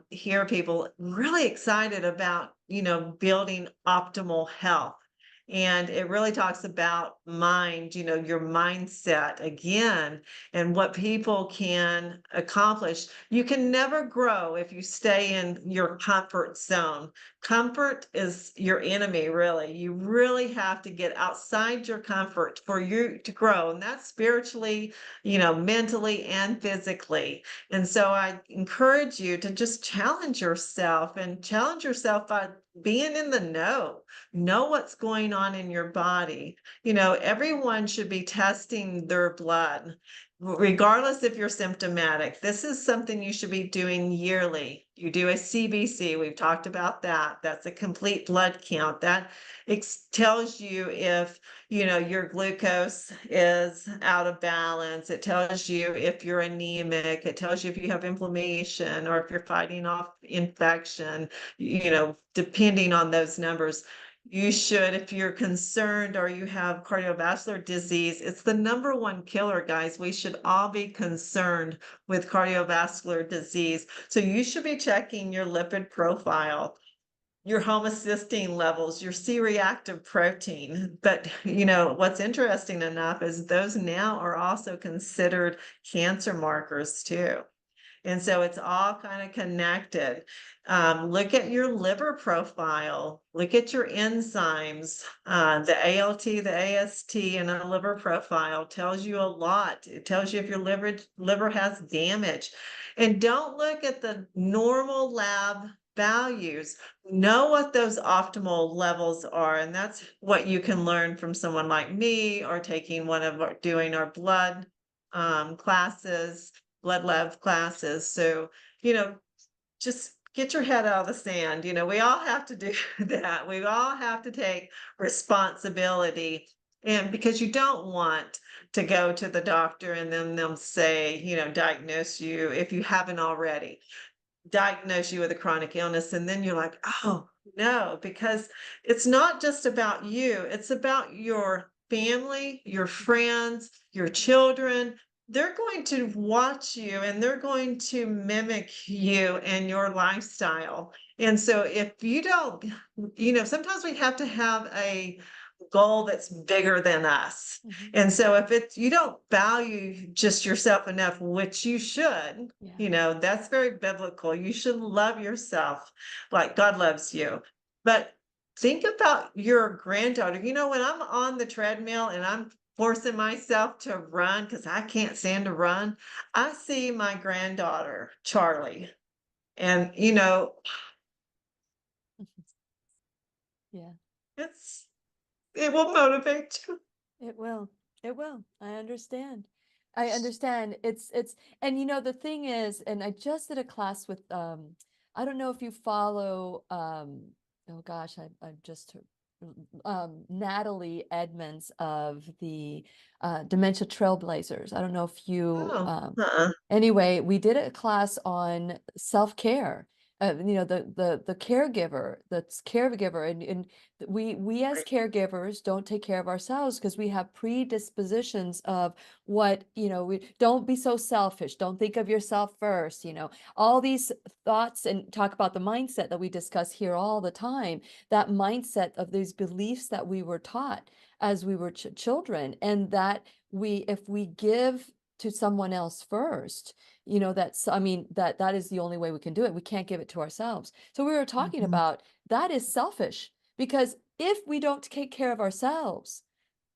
hear people really excited about, building optimal health. And it really talks about mind, your mindset again, and what people can accomplish. You can never grow if you stay in your comfort zone. Comfort is your enemy, really. You really have to get outside your comfort for you to grow, and that's spiritually, mentally and physically. And so I encourage you to just challenge yourself, and challenge yourself by being in the know what's going on in your body. Everyone should be testing their blood, regardless if you're symptomatic. This is something you should be doing yearly. You do a CBC, we've talked about that. That's a complete blood count. That tells you if, your glucose is out of balance. It tells you if you're anemic. It tells you if you have inflammation or if you're fighting off infection, depending on those numbers. You should, if you're concerned or you have cardiovascular disease, it's the number one killer, guys. We should all be concerned with cardiovascular disease. So you should be checking your lipid profile, your homocysteine levels, your C-reactive protein. But, what's interesting enough is those now are also considered cancer markers too. And so it's all kind of connected. Look at your liver profile, look at your enzymes, the ALT, the AST, and a liver profile tells you a lot. It tells you if your liver has damage. And don't look at the normal lab values. Know what those optimal levels are. And that's what you can learn from someone like me, or doing our blood classes, blood lab classes. So, just get your head out of the sand. We all have to do that. We all have to take responsibility. And because you don't want to go to the doctor and then they'll say, diagnose you, if you haven't already, diagnose you with a chronic illness. And then you're like, oh no, because it's not just about you. It's about your family, your friends, your children. They're going to watch you and they're going to mimic you and your lifestyle. And so if you don't, sometimes we have to have a goal that's bigger than us. Mhm. And so if you don't value just yourself enough, which you should, Yeah. that's very biblical. You should love yourself like God loves you. But think about your granddaughter. When I'm on the treadmill and I'm forcing myself to run because I can't stand to run, I see my granddaughter, Charlie. And, Yeah, it will motivate you. it will. It will. I understand. I understand. And the thing is, and I just did a class with, I don't know if you follow, oh gosh, I just, Natalie Edmonds of the Dementia Trailblazers. I don't know if you, Oh, anyway, we did a class on self-care. The caregiver, and we as right. caregivers don't take care of ourselves because we have predispositions of what, we don't be so selfish, don't think of yourself first, all these thoughts, and talk about the mindset that we discuss here all the time, that mindset of these beliefs that we were taught as we were children, and that if we give to someone else first, that is the only way we can do it. We can't give it to ourselves. So we were talking Mhm. about that is selfish, because if we don't take care of ourselves,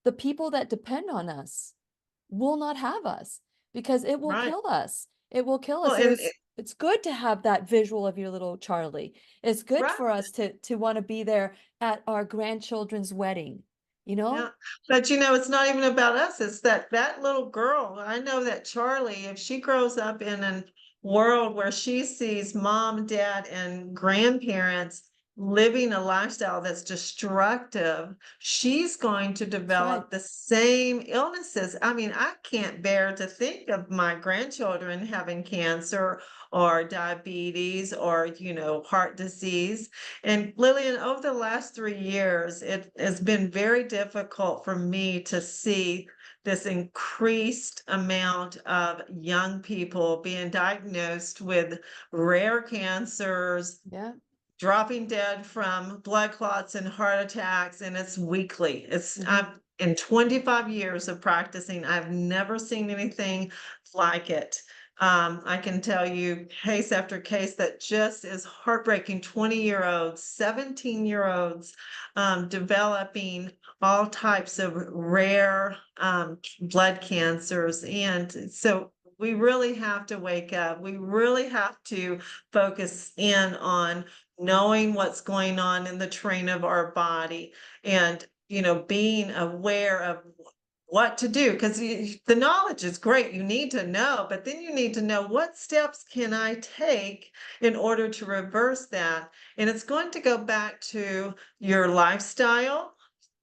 the people that depend on us will not have us because it will Right. kill us. It will kill Well, us. So it's good to have that visual of your little Charlie. It's good right. for us to want to be there at our grandchildren's wedding, you Yeah, know? but it's not even about us. It's that little girl. I know that Charlie, if she grows up in a world where she sees mom, dad, and grandparents living a lifestyle that's destructive, she's going to That's right. develop the same illnesses. I mean, I can't bear to think of my grandchildren having cancer or diabetes or, heart disease. And Lillian, over the last 3 years, it has been very difficult for me to see this increased amount of young people being diagnosed with rare cancers, Yeah. dropping dead from blood clots and heart attacks, and it's weekly. I've in 25 years of practicing, I've never seen anything like it. I can tell you case after case that just is heartbreaking. 20-year-olds, 17-year-olds, developing all types of rare blood cancers. And so we really have to wake up. We really have to focus in on knowing what's going on in the train of our body and being aware of what to do, because the knowledge is great, you need to know, but then you need to know what steps can I take in order to reverse that. And it's going to go back to your lifestyle,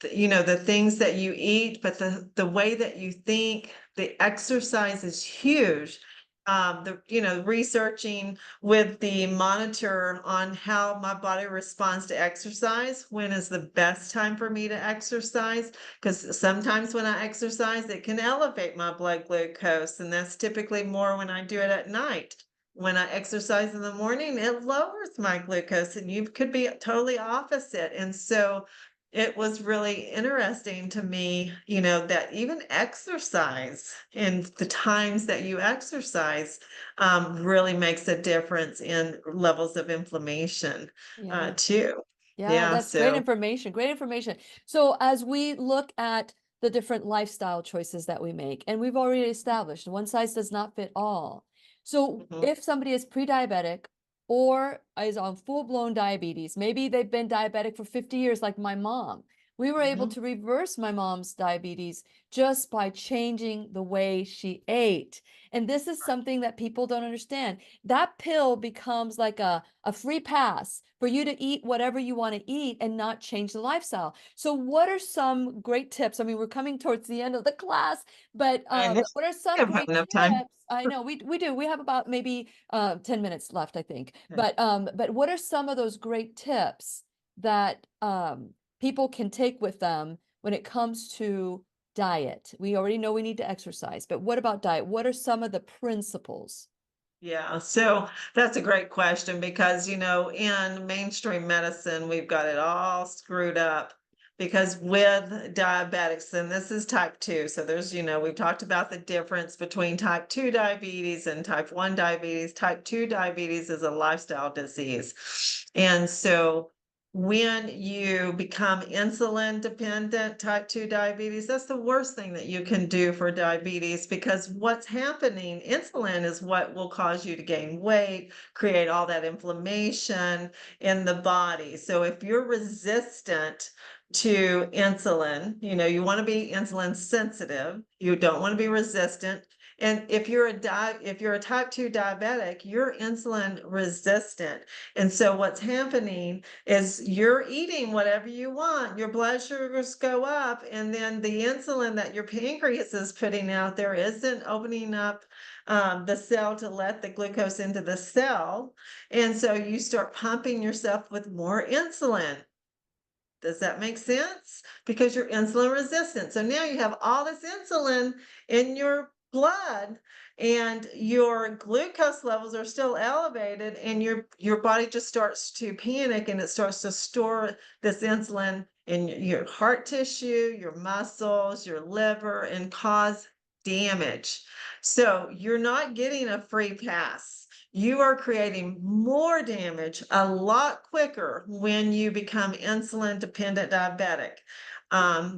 the things that you eat, but the way that you think. The exercise is huge. Researching with the monitor on how my body responds to exercise, when is the best time for me to exercise, because sometimes when I exercise it can elevate my blood glucose, and that's typically more when I do it at night. When I exercise in the morning, it lowers my glucose, and you could be totally opposite. And so it was really interesting to me, that even exercise and the times that you exercise really makes a difference in levels of inflammation Yeah. too. Yeah, Yeah, that's great so information. Great information. So as we look at the different lifestyle choices that we make, and we've already established one size does not fit all. So mhm, if somebody is pre-diabetic or is on full-blown diabetes, maybe they've been diabetic for 50 years, like my mom. We were able mhm, to reverse my mom's diabetes just by changing the way she ate. And this is something that people don't understand. That pill becomes like a free pass for you to eat whatever you want to eat and not change the lifestyle. So what are some great tips? I mean, we're coming towards the end of the class, but I know. what are I some don't have great enough time. tips? I know we do. We have about maybe 10 minutes left, I think. Yeah. But what are some of those great tips that people can take with them when it comes to diet? We already know we need to exercise, but what about diet? What are some of the principles? Yeah, so that's a great question because, in mainstream medicine, we've got it all screwed up because with diabetics, and this is type 2. So we've talked about the difference between type 2 diabetes and type 1 diabetes. Type 2 diabetes is a lifestyle disease. And so when you become insulin dependent type 2 diabetes, that's the worst thing that you can do for diabetes, because what's happening, insulin is what will cause you to gain weight, create all that inflammation in the body. So if you're resistant to insulin, you want to be insulin sensitive, you don't want to be resistant. And if you're a type 2 diabetic, you're insulin resistant. And so what's happening is you're eating whatever you want, your blood sugars go up, and then the insulin that your pancreas is putting out there isn't opening up the cell to let the glucose into the cell. And so you start pumping yourself with more insulin. Does that make sense? Because you're insulin resistant. So now you have all this insulin in your blood, and your glucose levels are still elevated, and your body just starts to panic, and it starts to store this insulin in your heart tissue, your muscles, your liver, and cause damage. So you're not getting a free pass. You are creating more damage a lot quicker when you become insulin dependent diabetic.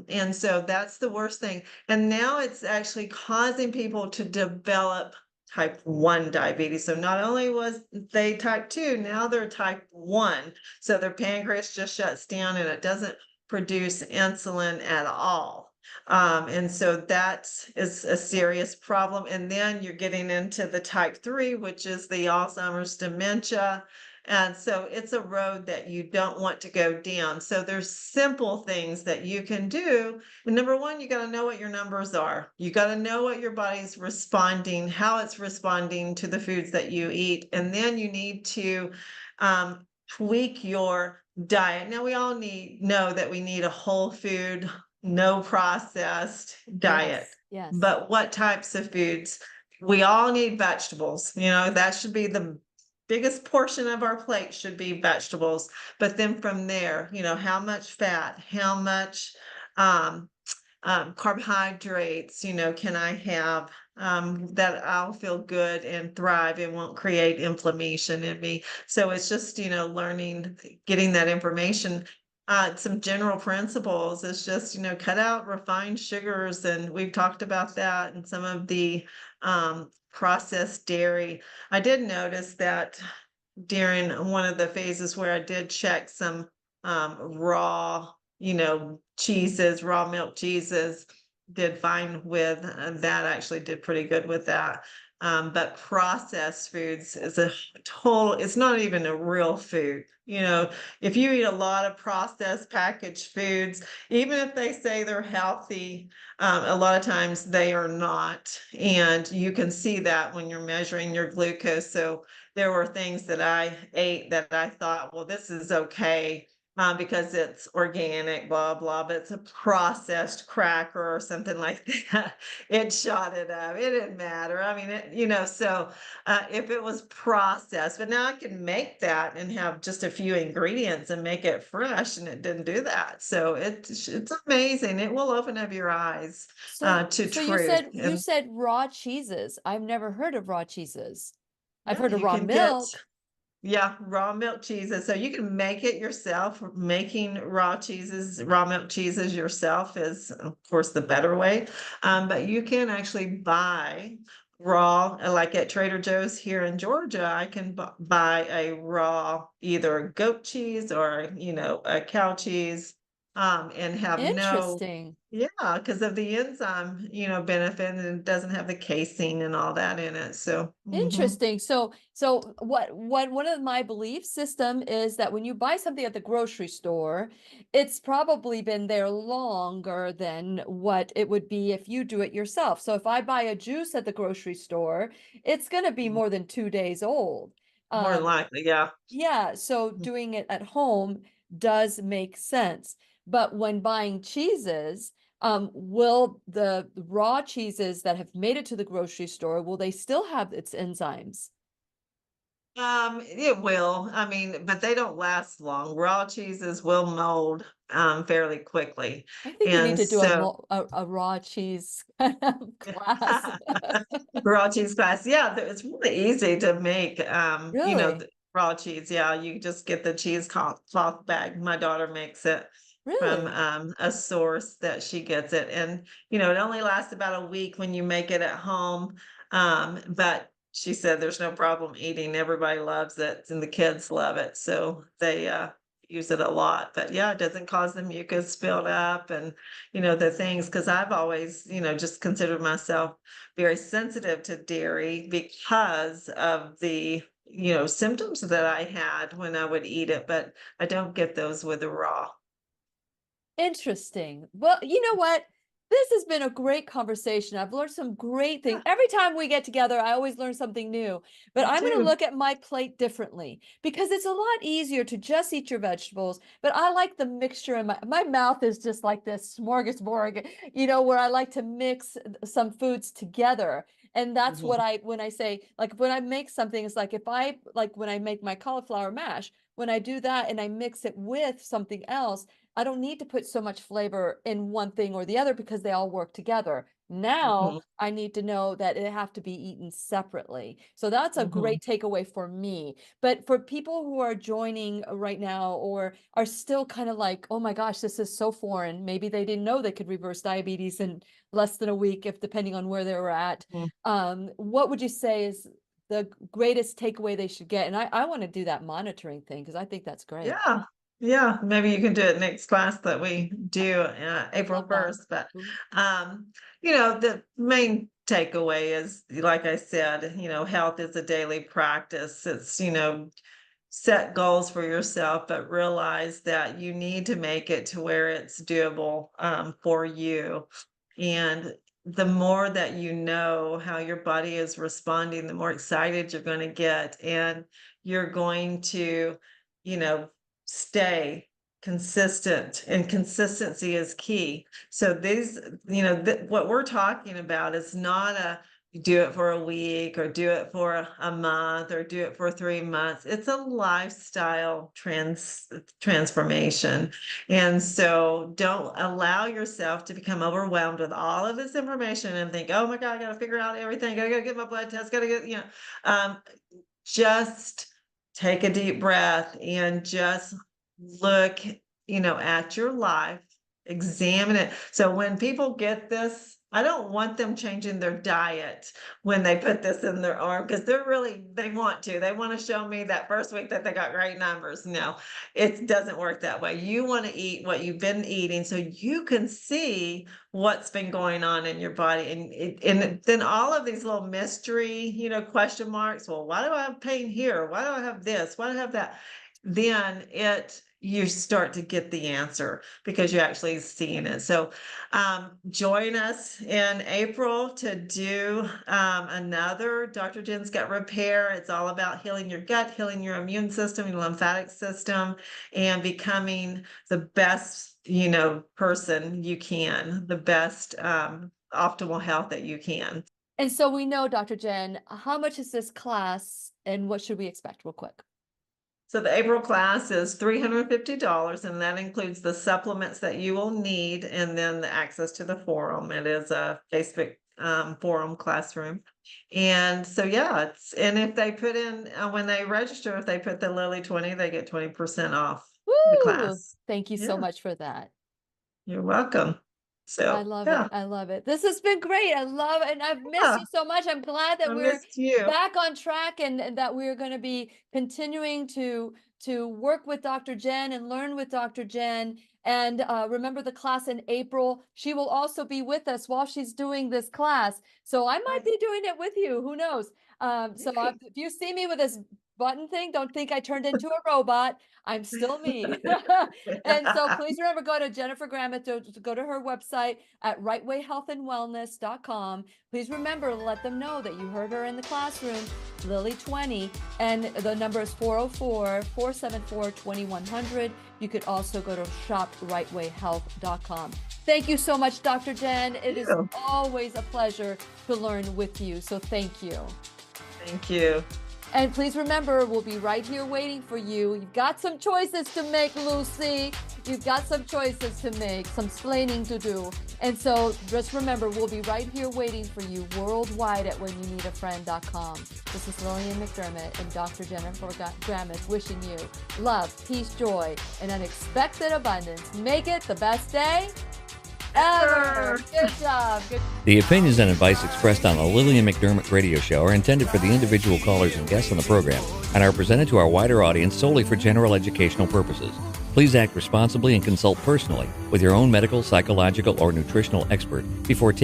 And so that's the worst thing. And now it's actually causing people to develop type 1 diabetes. So not only was they type 2, now they're type 1. So their pancreas just shuts down and it doesn't produce insulin at all. And so that is a serious problem. And then you're getting into the type 3, which is the Alzheimer's dementia. And so it's a road that you don't want to go down. So there's simple things that you can do. And number one, you got to know what your numbers are. You got to know what your body's responding, how it's responding to the foods that you eat. And then you need to tweak your diet. Now we all know that we need a whole food, no processed diet. Yes. But what types of foods? We all need vegetables. That should be the biggest portion of our plate should be vegetables. But then from there, how much fat, how much carbohydrates, can I have that I'll feel good and thrive and won't create inflammation in me. So it's just, learning, getting that information. Some general principles is just, cut out refined sugars. And we've talked about that and some of the processed dairy. I did notice that during one of the phases where I did check some raw, cheeses, raw milk cheeses, did fine with that, actually did pretty good with that. But processed foods is it's not even a real food. If you eat a lot of processed packaged foods, even if they say they're healthy, a lot of times they are not. And you can see that when you're measuring your glucose. So there were things that I ate that I thought, well, this is okay. Because it's organic, blah, blah, but it's a processed cracker or something like that. It shot it up. It didn't matter. I mean, so if it was processed, but now I can make that and have just a few ingredients and make it fresh, and it didn't do that. So it's amazing. It will open up your eyes to So truth. you said raw cheeses. I've never heard of raw cheeses. I've Yeah, heard of you raw can get milk. Yeah, raw milk cheeses. So you can make it yourself. Making raw milk cheeses yourself is, of course, the better way. But you can actually buy raw, like at Trader Joe's here in Georgia, I can buy a raw either goat cheese or, a cow cheese, and have Interesting. because of the enzyme, benefit, and it doesn't have the casein and all that in it. So, Interesting. So what one of my belief system is that when you buy something at the grocery store, it's probably been there longer than what it would be if you do it yourself. So if I buy a juice at the grocery store, it's going to be more than 2 days old. more than Um, likely, yeah. yeah, so doing it at home does make sense. But when buying cheeses, will the raw cheeses that have made it to the grocery store, will they still have its enzymes? It will. I mean, but they don't last long. Raw cheeses will mold fairly quickly. I think we need And to do so a raw cheese kind of class. raw cheese class, yeah, it's really easy to make Really? the raw cheese. Yeah, you just get the cloth bag. My daughter makes it from Really? a source that she gets it. And it only lasts about a week when you make it at home. But she said there's no problem eating. Everybody loves it and the kids love it. So they use it a lot. But yeah, it doesn't cause the mucus build up and the things, because I've always, just considered myself very sensitive to dairy because of the symptoms that I had when I would eat it, but I don't get those with the raw. Interesting. Well, you know what? This has been a great conversation. I've learned some great things. Every time we get together, I always learn something new. But Me I'm going to too. look at my plate differently because it's a lot easier to just eat your vegetables. But I like the mixture in my mouth is just like this smorgasbord, where I like to mix some foods together. And that's Mhm. what when I say, like when I make something, it's like when I make my cauliflower mash, when I do that and I mix it with something else, I don't need to put so much flavor in one thing or the other because they all work together. Now Mhm. I need to know that it have to be eaten separately. So that's a Mhm. great takeaway for me. But for people who are joining right now or are still kind of like, oh my gosh, this is so foreign. Maybe they didn't know they could reverse diabetes in less than a week, if depending on where they were at. Mhm. What would you say is the greatest takeaway they should get? And I want to do that monitoring thing because I think that's great. Yeah, yeah, maybe you can do it next class that we do, I April love that. 1st, but, Ooh. um, the main takeaway is, like I said, health is a daily practice. It's, set goals for yourself, but realize that you need to make it to where it's doable, for you. And the more that you know how your body is responding, the more excited you're going to get. And you're going to, you know, stay consistent, and consistency is key. So these, what we're talking about is not a you do it for a week or do it for a month or do it for 3 months. It's a lifestyle transformation. And so don't allow yourself to become overwhelmed with all of this information and think, oh my God, I got to figure out everything. I got to get my blood test, got to get, um, just take a deep breath and just look, at your life, examine it. So when people get this, I don't want them changing their diet when they put this in their arm because they want to. They want to show me that first week that they got great numbers. No, it doesn't work that way. You want to eat what you've been eating so you can see what's been going on in your body. And then all of these little mystery, question marks. Well, why do I have pain here? Why do I have this? Why do I have that? Then you start to get the answer because you're actually seeing it. So join us in April to do another Dr. Jen's Gut Repair. It's all about healing your gut, healing your immune system, your lymphatic system, and becoming the best, person you can, the best optimal health that you can. And so we know, Dr. Jen, how much is this class and what should we expect real quick? So the April class is $350, and that includes the supplements that you will need, and then the access to the forum. It is a Facebook forum classroom. And so, yeah, and if they put in, when they register, if they put the Lily 20, they get 20% off the Woo! class. Thank you so Yeah, much for that. you're welcome. I So, love it. yeah, I love it. This has been great. I love it. And I've missed yeah, you so much. I'm glad that I we're missed you. back on track and that we're going to be continuing to work with Dr. Jen and learn with Dr. Jen. And remember the class in April. She will also be with us while she's doing this class. So I might Nice. be doing it with you. Who knows? Yay. If you see me with this button thing, don't think I turned into a robot. I'm still me. And so please remember, go to Jennifer Gramith, to go to her website at rightwayhealthandwellness.com. Please remember to let them know that you heard her in the classroom, Lily 20, and the number is 404-474-2100. You could also go to shoprightwayhealth.com. Thank you so much, Dr. Jen. It is you. always a pleasure to learn with you. So thank you. Thank you. And please remember, we'll be right here waiting for you. You've got some choices to make, Lucy. You've got some choices to make, some splaining to do. And so just remember, we'll be right here waiting for you worldwide at whenyouneedafriend.com. This is Lillian McDermott and Dr. Jennifer Gramith wishing you love, peace, joy, and unexpected abundance. Make it the best day ever. Good job. Good. The opinions and advice expressed on the Lillian McDermott radio show are intended for the individual callers and guests on the program and are presented to our wider audience solely for general educational purposes. Please act responsibly and consult personally with your own medical, psychological, or nutritional expert before taking